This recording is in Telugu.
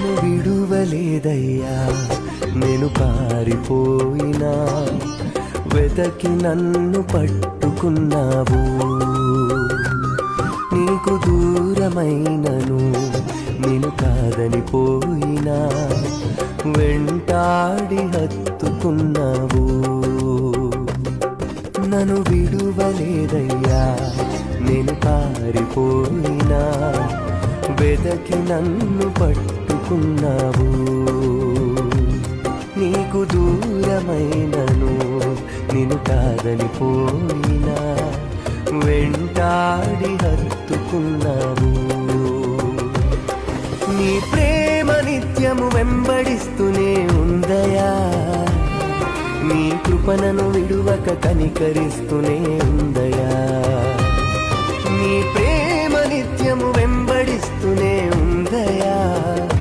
నన్ను విడువలేదయ్యా, నేను పారిపోయినా వెతకి నన్ను పట్టుకున్నావు. నీకు దూరమైనను నేను కాదని పోయినా వెంటాడి హత్తుకున్నావు. నన్ను విడువలేదయ్యా, నేను పారిపోయినా వెదకి నన్ను పట్టుకున్నావు. నీకు దూరమైనను నిన్ను కాదని పోయినా వెంటాడి హత్తుకున్నావు. నీ ప్రేమ నిత్యము వెంబడిస్తూనే ఉందయా, నీ కృపణను విడువక కనికరిస్తూనే ఉందయా. నీ